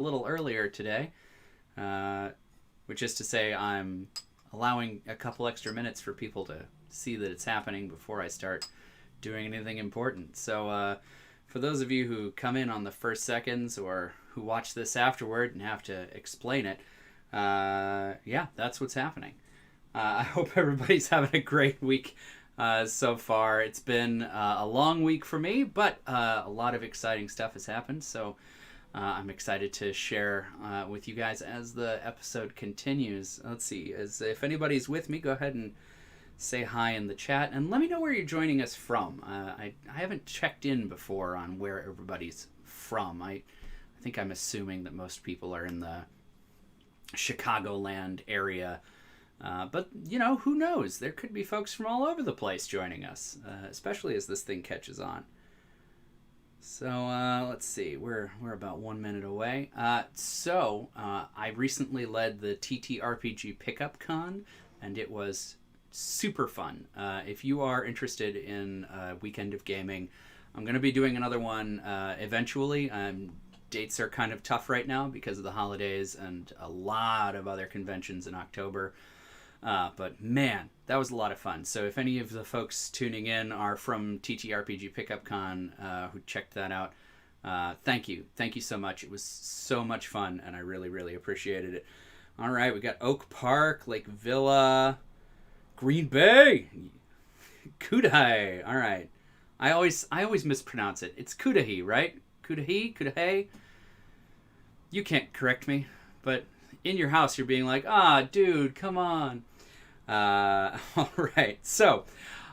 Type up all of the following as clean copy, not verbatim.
a little earlier today, which is to say I'm allowing a couple extra minutes for people to see that it's happening before I start doing anything important. So for those of you who come in on the first seconds or who watch this afterward and have to explain it, yeah, that's what's happening. I hope everybody's having a great week so far. It's been a long week for me, but a lot of exciting stuff has happened. So I'm excited to share with you guys as the episode continues. Let's see, if anybody's with me, go ahead and say hi in the chat and let me know where you're joining us from. I haven't checked in before on where everybody's from. I think I'm assuming that most people are in the Chicagoland area. But, you know, who knows? There could be folks from all over the place joining us, especially as this thing catches on. So let's see. We're about 1 minute away. I recently led the TTRPG Pickup Con, and it was super fun. If you are interested in a weekend of gaming, I'm going to be doing another one eventually. Dates are kind of tough right now because of the holidays and a lot of other conventions in October. But man, that was a lot of fun. So if any of the folks tuning in are from TTRPG Pickup Con who checked that out, thank you. Thank you so much. It was so much fun, and I really, really appreciated it. All right, we got Oak Park, Lake Villa, Green Bay, Cudahy. All right. I always mispronounce it. It's Cudahy, right? Cudahy? You can't correct me, but in your house you're being like, dude, come on. All right. So,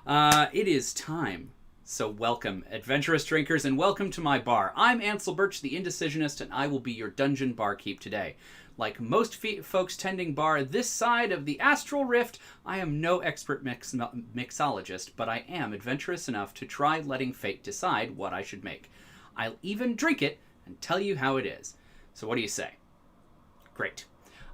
it is time. So welcome, adventurous drinkers, and welcome to my bar. I'm Ansel Birch, the Indecisionist, and I will be your dungeon barkeep today. Like most folks tending bar this side of the astral rift, I am no expert mixologist, but I am adventurous enough to try letting fate decide what I should make. I'll even drink it and tell you how it is. So what do you say? Great.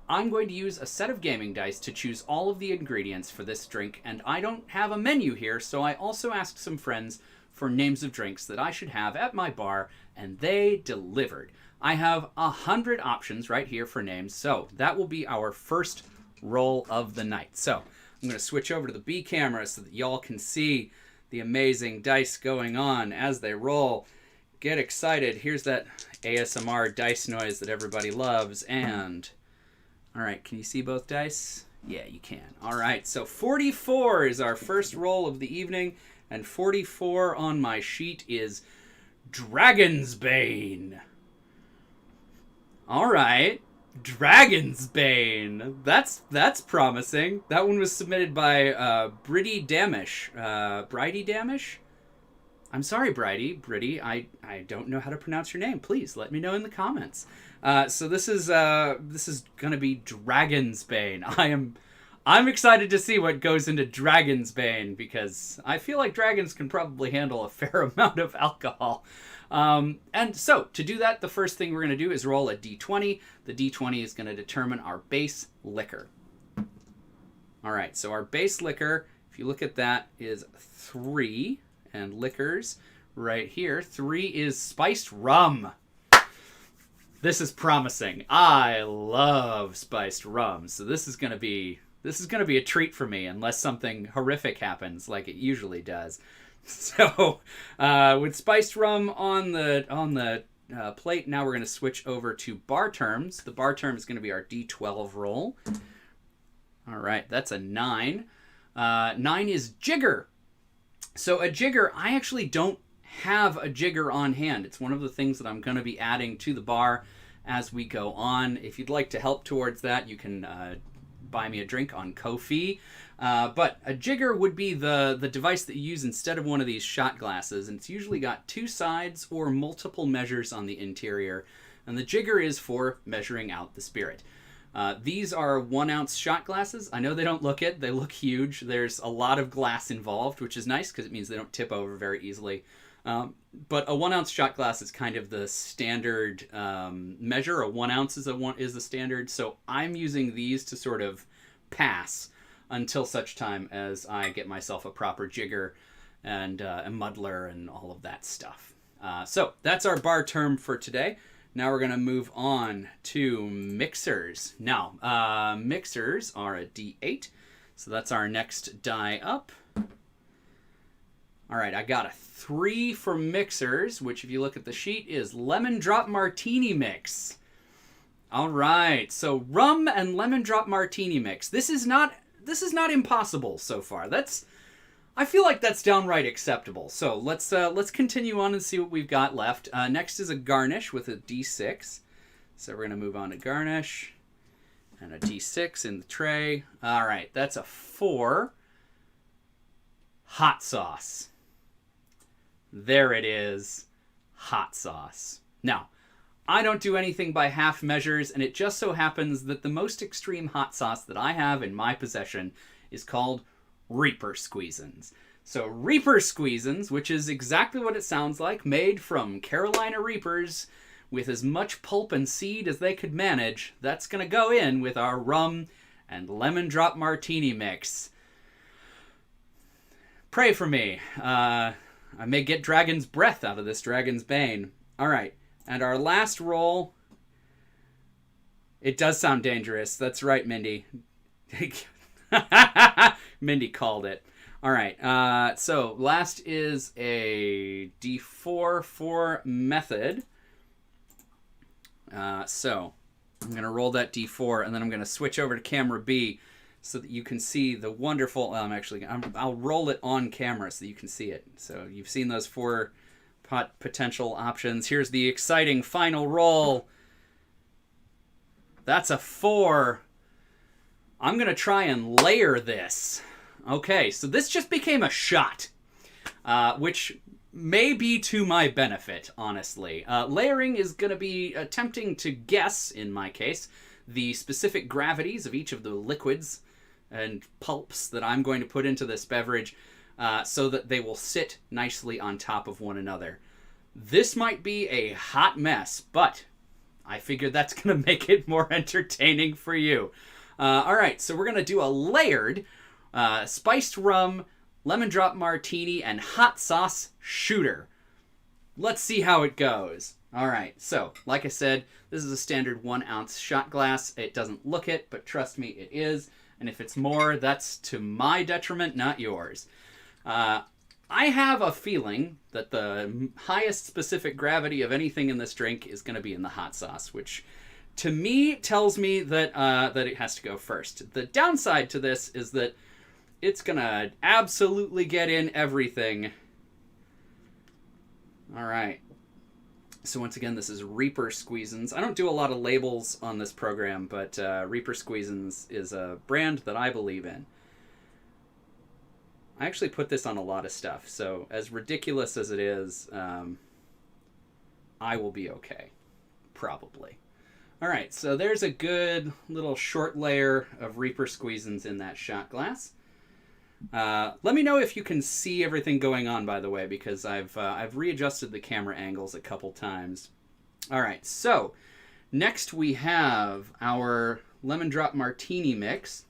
I'm going to use a set of gaming dice to choose all of the ingredients for this drink, and I don't have a menu here, so I also asked some friends for names of drinks that I should have at my bar, and they delivered. I have 100 options right here for names, so that will be our first roll of the night. So I'm going to switch over to the B camera so that y'all can see the amazing dice going on as they roll. Get excited. Here's that ASMR dice noise that everybody loves, and all right, can you see both dice? Yeah, you can. All right, so 44 is our first roll of the evening, and 44 on my sheet is Dragonsbane. All right, Dragonsbane. That's promising. That one was submitted by Bridie Damish. Bridie Damish? I'm sorry, Bridie. I don't know how to pronounce your name. Please let me know in the comments. So this is gonna be Dragonsbane. I'm excited to see what goes into Dragonsbane because I feel like dragons can probably handle a fair amount of alcohol. And so to do that, the first thing we're gonna do is roll a d20. The d20 is gonna determine our base liquor. All right, so our base liquor, if you look at that, is 3. And liquors right here. 3 is spiced rum. This is promising. I love spiced rum. So this is gonna be a treat for me unless something horrific happens like it usually does. So with spiced rum on the plate, now we're gonna switch over to bar terms. The bar term is gonna be our D12 roll. All right, that's a 9. 9 is jigger. So a jigger, I actually don't have a jigger on hand. It's one of the things that I'm going to be adding to the bar as we go on. If you'd like to help towards that, you can buy me a drink on Ko-fi. But a jigger would be the device that you use instead of one of these shot glasses. And it's usually got 2 sides or multiple measures on the interior. And the jigger is for measuring out the spirit. These are 1-ounce shot glasses. I know they don't look it. They look huge. There's a lot of glass involved, which is nice because it means they don't tip over very easily. But a 1-ounce shot glass is kind of the standard measure. A 1 ounce is the standard. So I'm using these to sort of pass until such time as I get myself a proper jigger and a muddler and all of that stuff. So that's our bar term for today. Now we're going to move on to mixers. Now, mixers are a D8, so that's our next die up. All right, I got a 3 for mixers, which if you look at the sheet is lemon drop martini mix. All right, so rum and lemon drop martini mix. This is not impossible so far. I feel like that's downright acceptable. So let's continue on and see what we've got left. Next is a garnish with a D6. So we're gonna move on to garnish and a D6 in the tray. All right, that's a 4. Hot sauce. There it is, hot sauce. Now, I don't do anything by half measures, and it just so happens that the most extreme hot sauce that I have in my possession is called Reaper Squeezins. So Reaper Squeezins, which is exactly what it sounds like, made from Carolina Reapers with as much pulp and seed as they could manage, that's going to go in with our rum and lemon drop martini mix. Pray for me. I may get dragon's breath out of this Dragonsbane. All right, and our last roll. It does sound dangerous. That's right, Mindy. Mindy called it. All right, so last is a D4 for method. So I'm going to roll that D4, and then I'm going to switch over to camera B so that you can see the wonderful... I'll roll it on camera so that you can see it. So you've seen those 4 potential options. Here's the exciting final roll. That's a 4. I'm going to try and layer this. Okay, so this just became a shot, which may be to my benefit, honestly. Layering is going to be attempting to guess, in my case, the specific gravities of each of the liquids and pulps that I'm going to put into this beverage so that they will sit nicely on top of one another. This might be a hot mess, but I figure that's going to make it more entertaining for you. All right, so we're going to do a layered spiced rum, lemon drop martini, and hot sauce shooter. Let's see how it goes. All right, so like I said, this is a standard 1 ounce shot glass. It doesn't look it, but trust me, it is. And if it's more, that's to my detriment, not yours. I have a feeling that the highest specific gravity of anything in this drink is going to be in the hot sauce, which to me tells me that that it has to go first. The downside to this is that it's going to absolutely get in everything. All right. So once again, this is Reaper Squeezins. I don't do a lot of labels on this program, but Reaper Squeezins is a brand that I believe in. I actually put this on a lot of stuff, so as ridiculous as it is, I will be okay. Probably. All right, so there's a good little short layer of Reaper Squeezins in that shot glass. Let me know if you can see everything going on, by the way, because I've readjusted the camera angles a couple times. All right, so next we have our lemon drop martini mix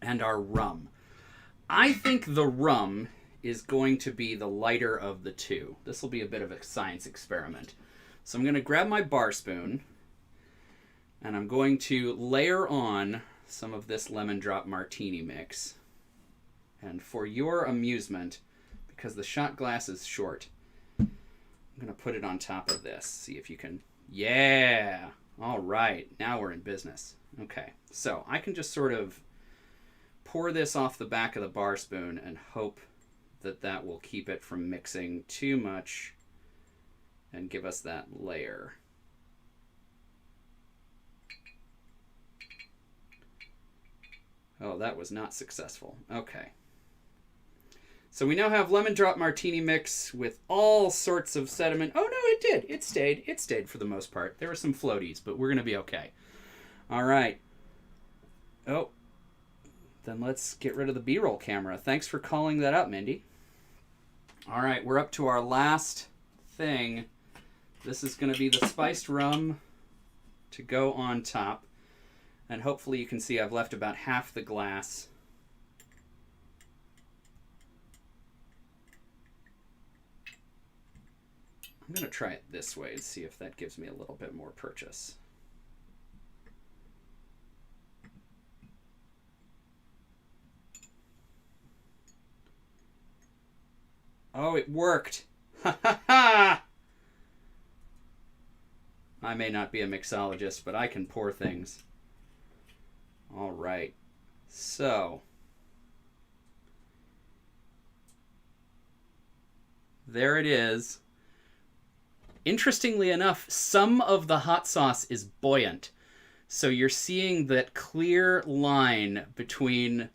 and our rum. I think the rum is going to be the lighter of the two. This will be a bit of a science experiment. So I'm going to grab my bar spoon and I'm going to layer on some of this lemon drop martini mix. And for your amusement, because the shot glass is short, I'm going to put it on top of this. See if you can... Yeah! All right, now we're in business. Okay, so I can just sort of pour this off the back of the bar spoon and hope that that will keep it from mixing too much and give us that layer. Oh, that was not successful. Okay. So we now have lemon drop martini mix with all sorts of sediment. Oh, no, it did. It stayed. It stayed for the most part. There were some floaties, but we're going to be okay. All right. Oh, then let's get rid of the B-roll camera. Thanks for calling that up, Mindy. All right, we're up to our last thing. This is going to be the spiced rum to go on top. And hopefully you can see I've left about half the glass. I'm going to try it this way and see if that gives me a little bit more purchase. Oh, it worked. Ha ha ha! I may not be a mixologist, but I can pour things. All right. So, there it is. Interestingly enough, some of the hot sauce is buoyant. So you're seeing that clear line between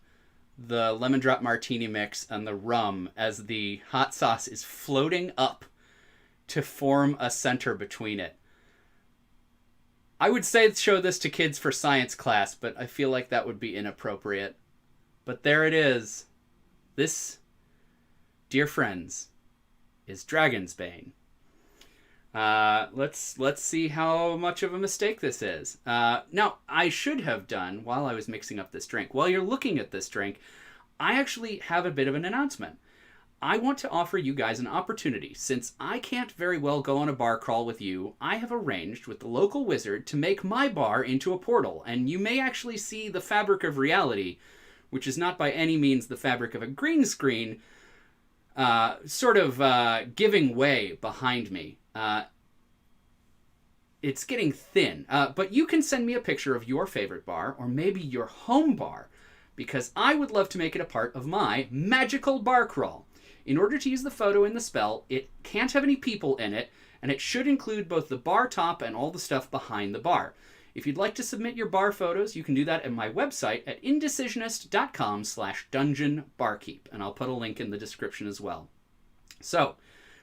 the lemon drop martini mix and the rum as the hot sauce is floating up to form a center between it. I would say show this to kids for science class, but I feel like that would be inappropriate. But there it is. This, dear friends, is Dragonsbane. Let's see how much of a mistake this is. Now, I should have done, while I was mixing up this drink, while you're looking at this drink, I actually have a bit of an announcement. I want to offer you guys an opportunity. Since I can't very well go on a bar crawl with you, I have arranged with the local wizard to make my bar into a portal, and you may actually see the fabric of reality, which is not by any means the fabric of a green screen, giving way behind me. It's getting thin, but you can send me a picture of your favorite bar, or maybe your home bar, because I would love to make it a part of my magical bar crawl. In order to use the photo in the spell, it can't have any people in it, and it should include both the bar top and all the stuff behind the bar. If you'd like to submit your bar photos, you can do that at my website at indecisionist.com/dungeonbarkeep, and I'll put a link in the description as well. So,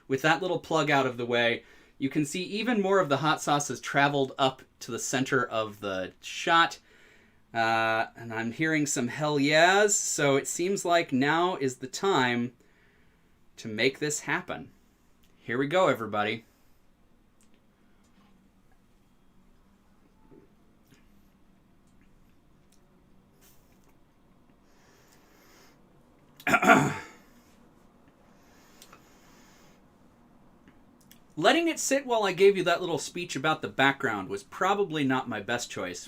with that little plug out of the way, you can see even more of the hot sauce has traveled up to the center of the shot. And I'm hearing some hell yeahs, so it seems like now is the time to make this happen. Here we go, everybody. Letting it sit while I gave you that little speech about the background was probably not my best choice.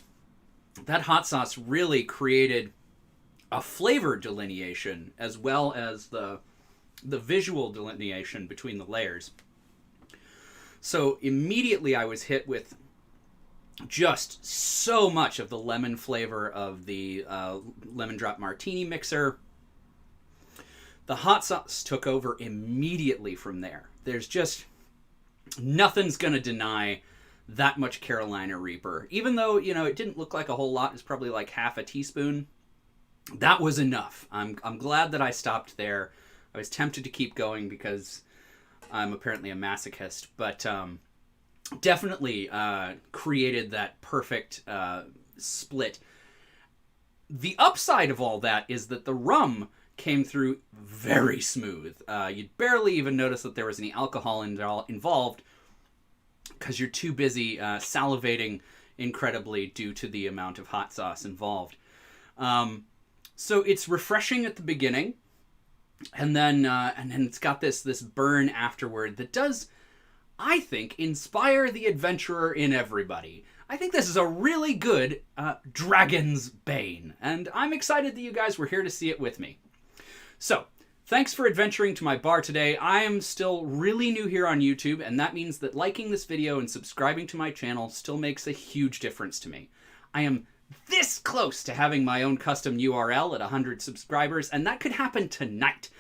That hot sauce really created a flavor delineation as well as the visual delineation between the layers. So immediately I was hit with just so much of the lemon flavor of the lemon drop martini mixer. The hot sauce took over immediately from there. There's just nothing's going to deny that much Carolina Reaper. Even though, you know, it didn't look like a whole lot. It's probably like half a teaspoon. That was enough. I'm glad that I stopped there. I was tempted to keep going because I'm apparently a masochist. But definitely created that perfect split. The upside of all that is that the rum came through very smooth. You'd barely even notice that there was any alcohol involved because you're too busy salivating incredibly due to the amount of hot sauce involved. So it's refreshing at the beginning, and then it's got this burn afterward that does, I think, inspire the adventurer in everybody. I think this is a really good Dragonsbane, and I'm excited that you guys were here to see it with me. So, thanks for adventuring to my bar today. I am still really new here on YouTube, and that means that liking this video and subscribing to my channel still makes a huge difference to me. I am this close to having my own custom URL at 100 subscribers, and that could happen tonight.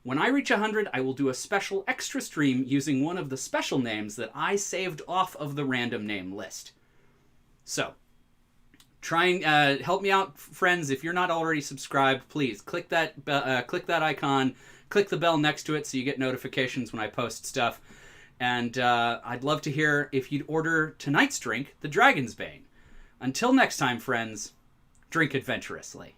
When I reach 100, I will do a special extra stream using one of the special names that I saved off of the random name list. So, try and help me out, friends. If you're not already subscribed, please click that icon, click the bell next to it so you get notifications when I post stuff. And I'd love to hear if you'd order tonight's drink, the Dragonsbane. Until next time, friends, drink adventurously.